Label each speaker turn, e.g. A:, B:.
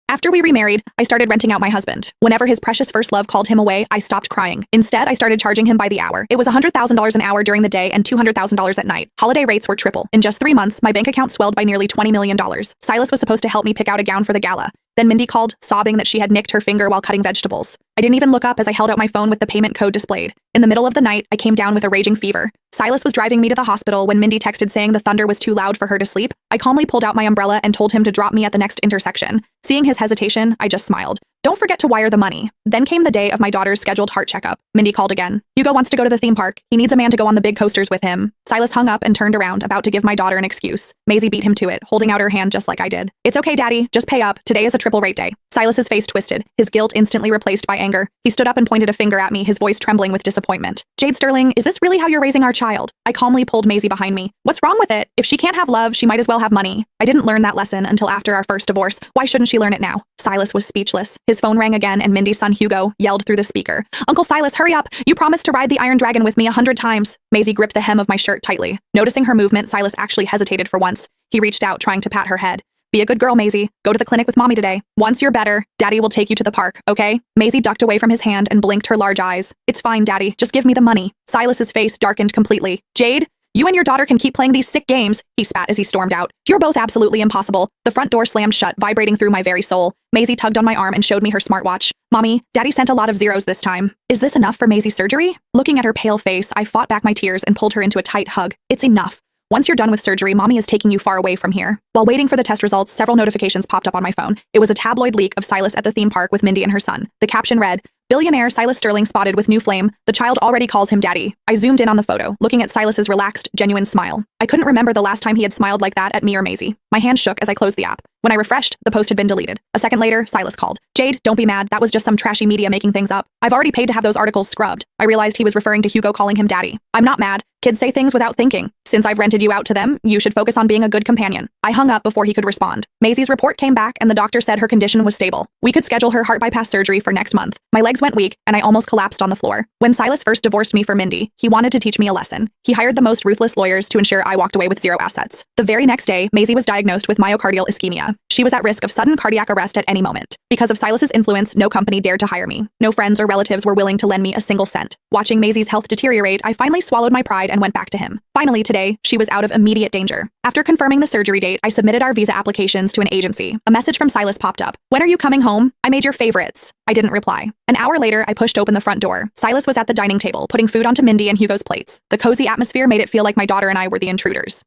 A: After we remarried, I started renting out my husband. Whenever his precious first love called him away, I stopped crying. Instead, I started charging him by the hour. It was $100,000 an hour during the day and $200,000 at night. Holiday rates were triple. In just 3 months, my bank account swelled by nearly $20 million. Silas was supposed to help me pick out a gown for the gala. Then Mindy called, sobbing that she had nicked her finger while cutting vegetables. I didn't even look up as I held out my phone with the payment code displayed. In the middle of the night, I came down with a raging fever. Silas was driving me to the hospital when Mindy texted saying the thunder was too loud for her to sleep. I calmly pulled out my umbrella and told him to drop me at the next intersection. Seeing his hesitation, I just smiled. Don't forget to wire the money. Then came the day of my daughter's scheduled heart checkup. Mindy called again. Hugo wants to go to the theme park. He needs a man to go on the big coasters with him. Silas hung up and turned around, about to give my daughter an excuse. Maisie beat him to it, holding out her hand just like I did. It's okay, Daddy. Just pay up. Today is a triple rate day. Silas's face twisted, his guilt instantly replaced by anger. He stood up and pointed a finger at me, his voice trembling with disappointment. Jade Sterling, is this really how you're raising our child? I calmly pulled Maisie behind me. What's wrong with it? If she can't have love, she might as well have money. I didn't learn that lesson until after our first divorce. Why shouldn't she learn it now? Silas was speechless. His phone rang again and Mindy's son Hugo yelled through the speaker. Uncle Silas, hurry up! You promised to ride the Iron Dragon with me 100 times. Maisie gripped the hem of my shirt tightly. Noticing her movement, Silas actually hesitated for once. He reached out, trying to pat her head. Be a good girl, Maisie. Go to the clinic with Mommy today. Once you're better, Daddy will take you to the park, okay? Maisie ducked away from his hand and blinked her large eyes. It's fine, Daddy. Just give me the money. Silas's face darkened completely. Jade? You and your daughter can keep playing these sick games, he spat as he stormed out. You're both absolutely impossible. The front door slammed shut, vibrating through my very soul. Maisie tugged on my arm and showed me her smartwatch. Mommy, Daddy sent a lot of zeros this time. Is this enough for Maisie's surgery? Looking at her pale face, I fought back my tears and pulled her into a tight hug. It's enough. Once you're done with surgery, Mommy is taking you far away from here. While waiting for the test results, several notifications popped up on my phone. It was a tabloid leak of Silas at the theme park with Mindy and her son. The caption read, "Billionaire Silas Sterling spotted with new flame. The child already calls him daddy." I zoomed in on the photo, looking at Silas's relaxed, genuine smile. I couldn't remember the last time he had smiled like that at me or Maisie. My hand shook as I closed the app. When I refreshed, the post had been deleted. A second later, Silas called. Jade, don't be mad. That was just some trashy media making things up. I've already paid to have those articles scrubbed. I realized he was referring to Hugo calling him daddy. I'm not mad. Kids say things without thinking. Since I've rented you out to them, you should focus on being a good companion. I hung up before he could respond. Maisie's report came back and the doctor said her condition was stable. We could schedule her heart bypass surgery for next month. My legs went weak and I almost collapsed on the floor. When Silas first divorced me for Mindy, he wanted to teach me a lesson. He hired the most ruthless lawyers to ensure I walked away with zero assets. The very next day, Maisie was diagnosed with myocardial ischemia. She was at risk of sudden cardiac arrest at any moment. Because of Silas's influence, no company dared to hire me. No friends or relatives were willing to lend me a single cent. Watching Maisie's health deteriorate, I finally swallowed my pride and went back to him. Finally, today, she was out of immediate danger. After confirming the surgery date, I submitted our visa applications to an agency. A message from Silas popped up. "When are you coming home? I made your favorites." I didn't reply. An hour later, I pushed open the front door. Silas was at the dining table, putting food onto Mindy and Hugo's plates. The cozy atmosphere made it feel like my daughter and I were the intruders.